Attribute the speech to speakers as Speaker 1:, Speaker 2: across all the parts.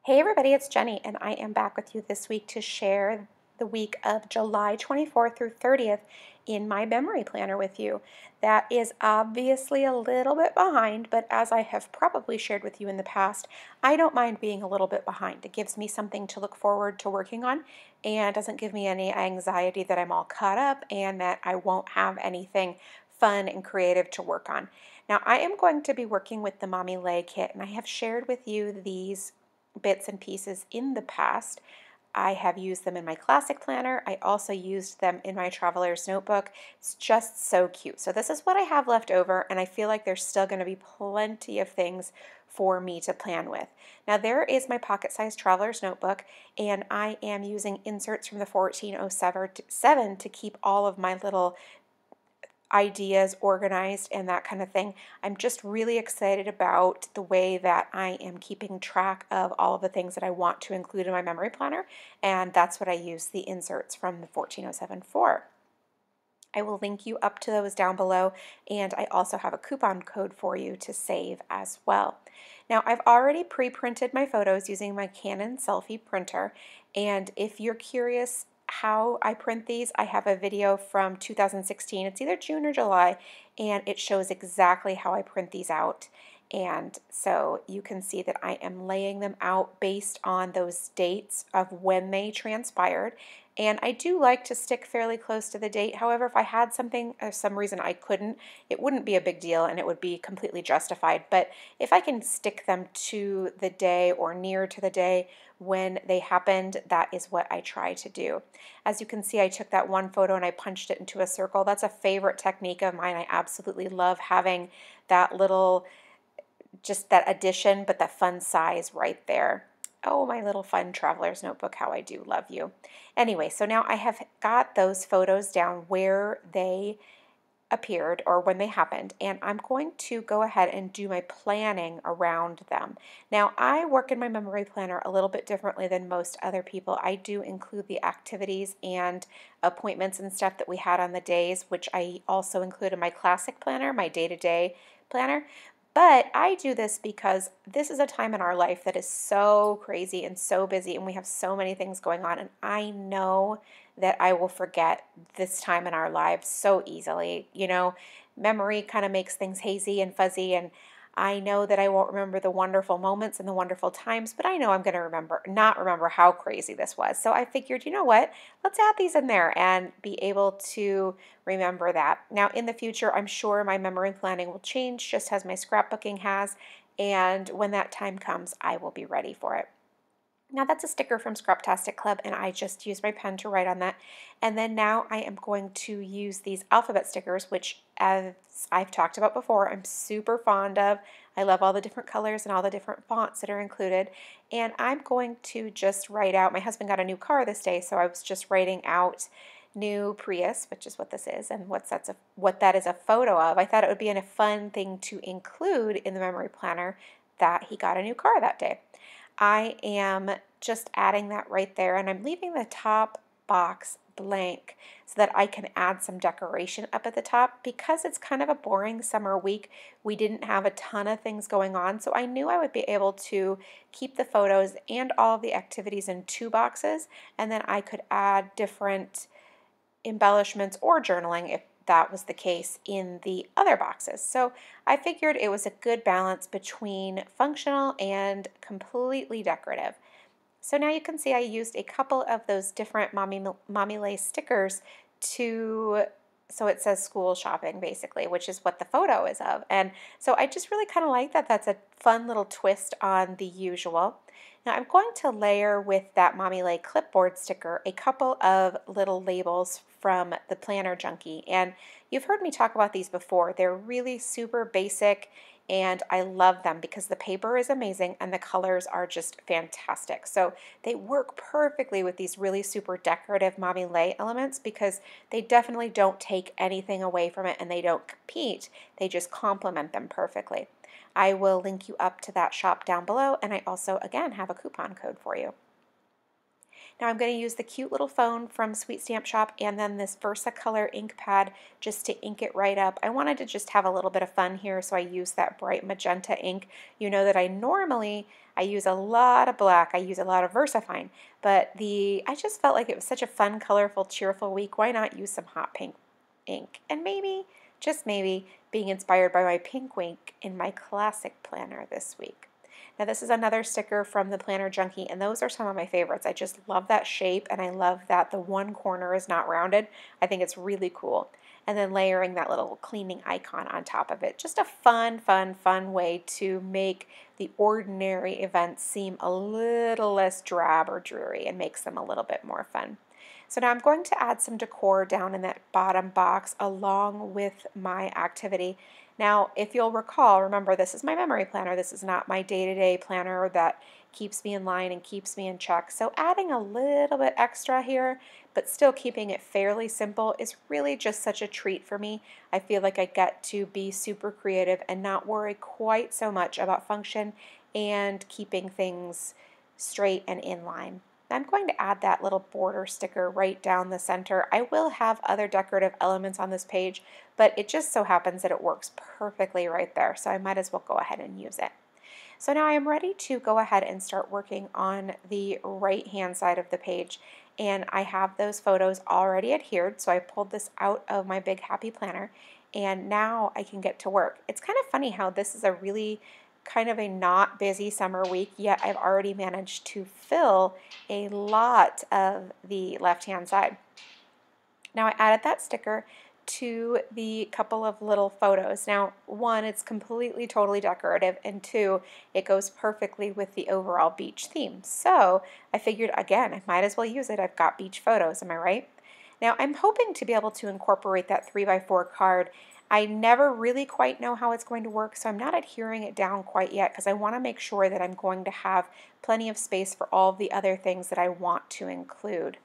Speaker 1: Hey everybody, it's Jenny, and I am back with you this week to share the week of July 24th through 30th in my memory planner with you. That is obviously a little bit behind, but as I have probably shared with you in the past, I don't mind being a little bit behind. It gives me something to look forward to working on and doesn't give me any anxiety that I'm all caught up and that I won't have anything fun and creative to work on. Now, I am going to be working with the Mommy Lhey kit, and I have shared with you these bits and pieces in the past. I have used them in my classic planner. I also used them in my traveler's notebook. It's just so cute. So this is what I have left over, and I feel like there's still going to be plenty of things for me to plan with. Now there is my pocket-sized traveler's notebook, and I am using inserts from the 1407 to keep all of my little ideas organized and that kind of thing. I'm just really excited about the way that I am keeping track of all of the things that I want to include in my memory planner, and that's what I use the inserts from the 1407 for. I will link you up to those down below, and I also have a coupon code for you to save as well. Now, I've already pre-printed my photos using my Canon selfie printer, and if you're curious how I print these, I have a video from 2016. It's either June or July, and it shows exactly how I print these out. And so you can see that I am laying them out based on those dates of when they transpired. And I do like to stick fairly close to the date. However, if I had something, for some reason I couldn't, it wouldn't be a big deal and it would be completely justified. But if I can stick them to the day or near to the day when they happened, that is what I try to do. As you can see, I took that one photo and I punched it into a circle. That's a favorite technique of mine. I absolutely love having that little, just that addition, but that fun size right there. Oh, my little fun traveler's notebook, how I do love you. Anyway, so now I have got those photos down where they appeared or when they happened, and I'm going to go ahead and do my planning around them. Now, I work in my memory planner a little bit differently than most other people. I do include the activities and appointments and stuff that we had on the days, which I also include in my classic planner, my day-to-day planner. But I do this because this is a time in our life that is so crazy and so busy, and we have so many things going on, and I know that I will forget this time in our lives so easily. You know, memory kind of makes things hazy and fuzzy, and I know that I won't remember the wonderful moments and the wonderful times, but I know I'm going to not remember how crazy this was. So I figured, you know what, let's add these in there and be able to remember that. Now in the future, I'm sure my memory planning will change just as my scrapbooking has, and when that time comes, I will be ready for it. Now that's a sticker from Scraptastic Club, and I just used my pen to write on that. And then now I am going to use these alphabet stickers, which, as I've talked about before, I'm super fond of. I love all the different colors and all the different fonts that are included. And I'm going to just write out, my husband got a new car this day, so I was just writing out new Prius, which is what this is, and what that is a photo of. I thought it would be a fun thing to include in the memory planner that he got a new car that day. I am just adding that right there, and I'm leaving the top box blank so that I can add some decoration up at the top. Because it's kind of a boring summer week, we didn't have a ton of things going on, so I knew I would be able to keep the photos and all of the activities in two boxes, and then I could add different embellishments or journaling if that was the case in the other boxes. So I figured it was a good balance between functional and completely decorative. So now you can see I used a couple of those different Mommy Lhey stickers so it says school shopping basically, which is what the photo is of. And so I just really kind of like that. That's a fun little twist on the usual. Now I'm going to layer with that Mommy Lhey clipboard sticker a couple of little labels from the Planner Junkie. And you've heard me talk about these before. They're really super basic, and I love them because the paper is amazing and the colors are just fantastic. So they work perfectly with these really super decorative Mommy Lhey elements because they definitely don't take anything away from it and they don't compete. They just complement them perfectly. I will link you up to that shop down below, and I also, again, have a coupon code for you. Now I'm going to use the cute little phone from Sweet Stamp Shop and then this VersaColor ink pad just to ink it right up. I wanted to just have a little bit of fun here, so I used that bright magenta ink. You know that I use a lot of black, I use a lot of VersaFine, but I just felt like it was such a fun, colorful, cheerful week. Why not use some hot pink ink? And maybe, just maybe, being inspired by my pink ink in my classic planner this week. Now this is another sticker from the Planner Junkie, and those are some of my favorites. I just love that shape, and I love that the one corner is not rounded. I think it's really cool. And then layering that little cleaning icon on top of it. Just a fun, fun, fun way to make the ordinary events seem a little less drab or dreary and makes them a little bit more fun. So now I'm going to add some decor down in that bottom box along with my activity. Now, if you'll recall, remember this is my memory planner. This is not my day-to-day planner that keeps me in line and keeps me in check. So adding a little bit extra here, but still keeping it fairly simple is really just such a treat for me. I feel like I get to be super creative and not worry quite so much about function and keeping things straight and in line. I'm going to add that little border sticker right down the center. I will have other decorative elements on this page, but it just so happens that it works perfectly right there, so I might as well go ahead and use it. So now I am ready to go ahead and start working on the right hand side of the page, and I have those photos already adhered, so I pulled this out of my Big Happy Planner, and now I can get to work. It's kind of funny how this is a really kind of a not busy summer week, yet I've already managed to fill a lot of the left-hand side. Now I added that sticker to the couple of little photos. Now, one, it's completely, totally decorative, and two, it goes perfectly with the overall beach theme. So I figured, again, I might as well use it. I've got beach photos, am I right? Now, I'm hoping to be able to incorporate that 3x4 card. I never really quite know how it's going to work, so I'm not adhering it down quite yet because I want to make sure that I'm going to have plenty of space for all the other things that I want to include.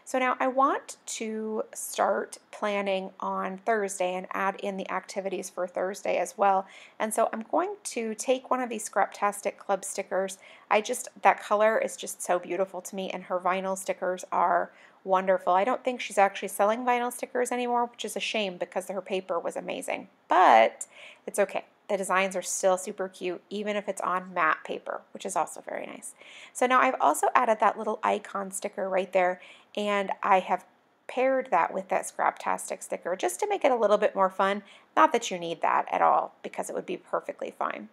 Speaker 1: So now I want to start planning on Thursday and add in the activities for Thursday as well. And so I'm going to take one of these Scraptastic Club stickers. That color is just so beautiful to me, and her vinyl stickers are wonderful. I don't think she's actually selling vinyl stickers anymore, which is a shame because her paper was amazing. But it's okay. The designs are still super cute, even if it's on matte paper, which is also very nice. So now I've also added that little icon sticker right there, and I have paired that with that Scraptastic sticker just to make it a little bit more fun. Not that you need that at all, because it would be perfectly fine.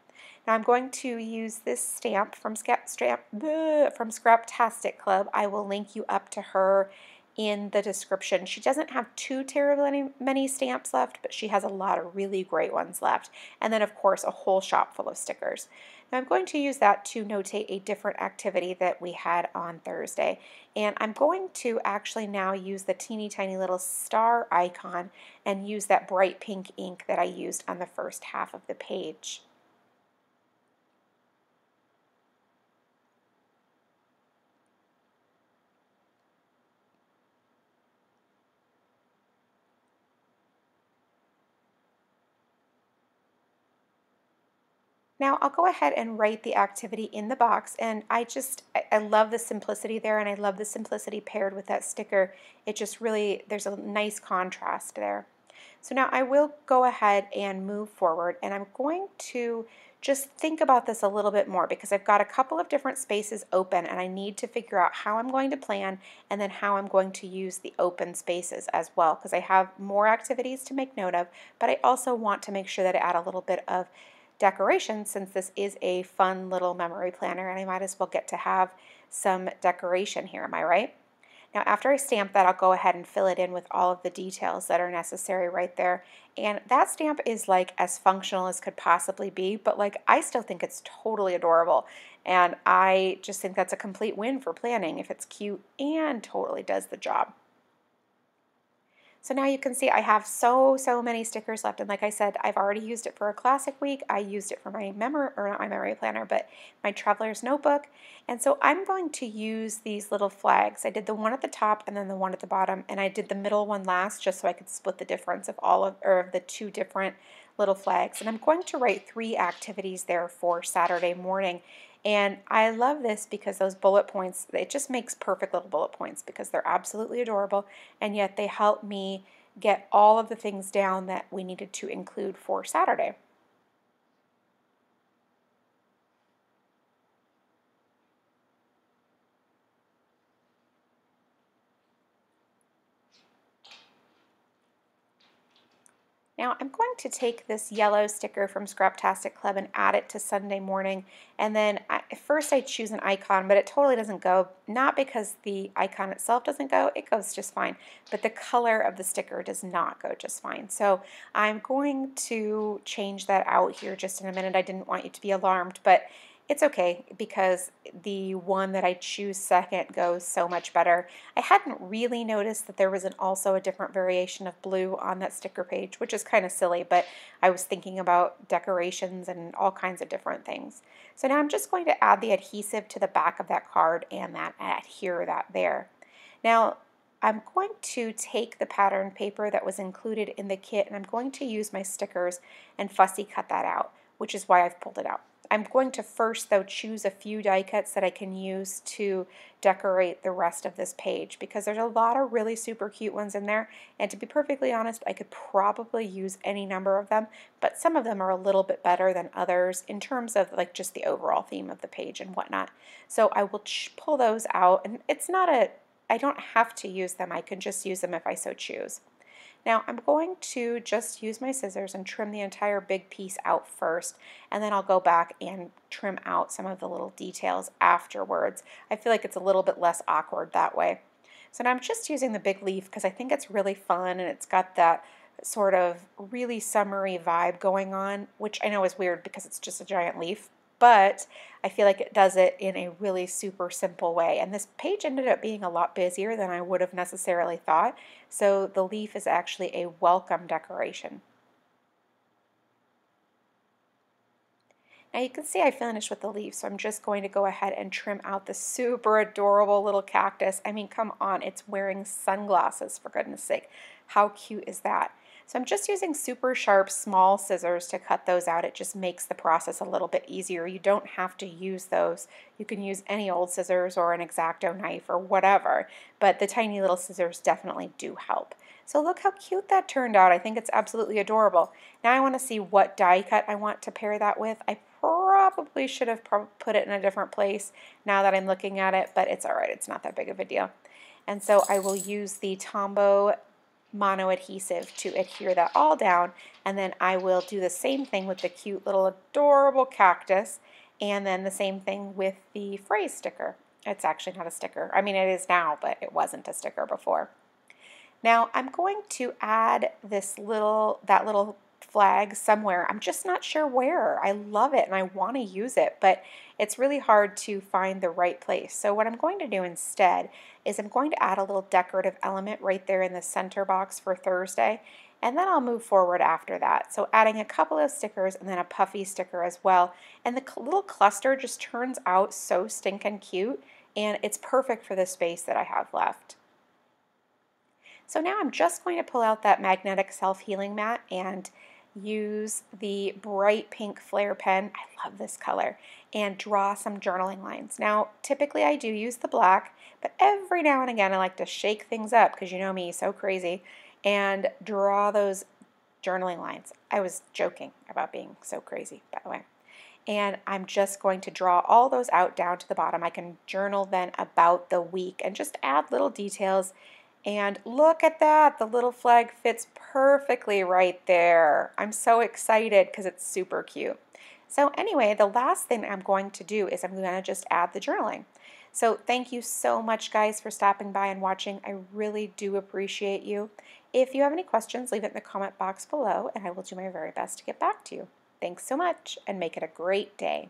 Speaker 1: Now I'm going to use this stamp from Scraptastic Club. I will link you up to her in the description. She doesn't have too terribly many stamps left, but she has a lot of really great ones left. And then, of course, a whole shop full of stickers. Now I'm going to use that to notate a different activity that we had on Thursday. And I'm going to actually now use the teeny tiny little star icon and use that bright pink ink that I used on the first half of the page. Now I'll go ahead and write the activity in the box, and I love the simplicity there, and I love the simplicity paired with that sticker. It just really, there's a nice contrast there. So now I will go ahead and move forward, and I'm going to just think about this a little bit more because I've got a couple of different spaces open, and I need to figure out how I'm going to plan and then how I'm going to use the open spaces as well, because I have more activities to make note of, but I also want to make sure that I add a little bit of decoration since this is a fun little memory planner, and I might as well get to have some decoration here, am I right? Now after I stamp that, I'll go ahead and fill it in with all of the details that are necessary right there. And that stamp is like as functional as could possibly be, but like I still think it's totally adorable. And I just think that's a complete win for planning if it's cute and totally does the job. So now you can see I have so many stickers left, and like I said, I've already used it for a classic week. I used it for my not my memory planner, but my traveler's notebook. And so I'm going to use these little flags. I did the one at the top and then the one at the bottom, and I did the middle one last just so I could split the difference of the two different little flags. And I'm going to write 3 activities there for Saturday morning. And I love this because those bullet points, it just makes perfect little bullet points because they're absolutely adorable, and yet they help me get all of the things down that we needed to include for Saturday. Now I'm going to take this yellow sticker from Scraptastic Club and add it to Sunday morning, and then first I choose an icon, but it totally doesn't go, not because the icon itself doesn't go, it goes just fine, but the color of the sticker does not go just fine. So I'm going to change that out here just in a minute. I didn't want you to be alarmed, but it's okay because the one that I choose second goes so much better. I hadn't really noticed that there was also a different variation of blue on that sticker page, which is kind of silly, but I was thinking about decorations and all kinds of different things. So now I'm just going to add the adhesive to the back of that card and that adhere that there. Now I'm going to take the pattern paper that was included in the kit and I'm going to use my stickers and fussy cut that out, which is why I've pulled it out. I'm going to first, though, choose a few die cuts that I can use to decorate the rest of this page because there's a lot of really super cute ones in there, and to be perfectly honest, I could probably use any number of them, but some of them are a little bit better than others in terms of like just the overall theme of the page and whatnot. So I will pull those out, and it's not I don't have to use them. I can just use them if I so choose. Now I'm going to just use my scissors and trim the entire big piece out first, and then I'll go back and trim out some of the little details afterwards. I feel like it's a little bit less awkward that way. So now I'm just using the big leaf because I think it's really fun and it's got that sort of really summery vibe going on, which I know is weird because it's just a giant leaf, but I feel like it does it in a really super simple way. And this page ended up being a lot busier than I would have necessarily thought, so the leaf is actually a welcome decoration. Now you can see I finished with the leaf, so I'm just going to go ahead and trim out the super adorable little cactus. I mean, come on, it's wearing sunglasses, for goodness sake. How cute is that? So I'm just using super sharp small scissors to cut those out. It just makes the process a little bit easier. You don't have to use those. You can use any old scissors or an X-Acto knife or whatever, but the tiny little scissors definitely do help. So look how cute that turned out. I think it's absolutely adorable. Now I want to see what die cut I want to pair that with. I probably should have put it in a different place now that I'm looking at it, but it's all right. It's not that big of a deal. And so I will use the Tombow mono adhesive to adhere that all down, and then I will do the same thing with the cute little adorable cactus, and then the same thing with the phrase sticker. It's actually not a sticker. I mean, it is now, but it wasn't a sticker before. Now I'm going to add that little flag somewhere. I'm just not sure where. I love it and I want to use it, but it's really hard to find the right place. So what I'm going to do instead is I'm going to add a little decorative element right there in the center box for Thursday, and then I'll move forward after that. So adding a couple of stickers and then a puffy sticker as well. And the little cluster just turns out so stinking cute, and it's perfect for the space that I have left. So now I'm just going to pull out that magnetic self-healing mat and use the bright pink flare pen, I love this color, and draw some journaling lines. Now typically I do use the black, but every now and again I like to shake things up because you know me, so crazy, and draw those journaling lines. I was joking about being so crazy, by the way. And I'm just going to draw all those out down to the bottom. I can journal then about the week and just add little details. And look at that, the little flag fits perfectly right there. I'm so excited because it's super cute. So anyway, the last thing I'm going to do is I'm going to just add the journaling. So thank you so much, guys, for stopping by and watching. I really do appreciate you. If you have any questions, leave it in the comment box below, and I will do my very best to get back to you. Thanks so much, and make it a great day.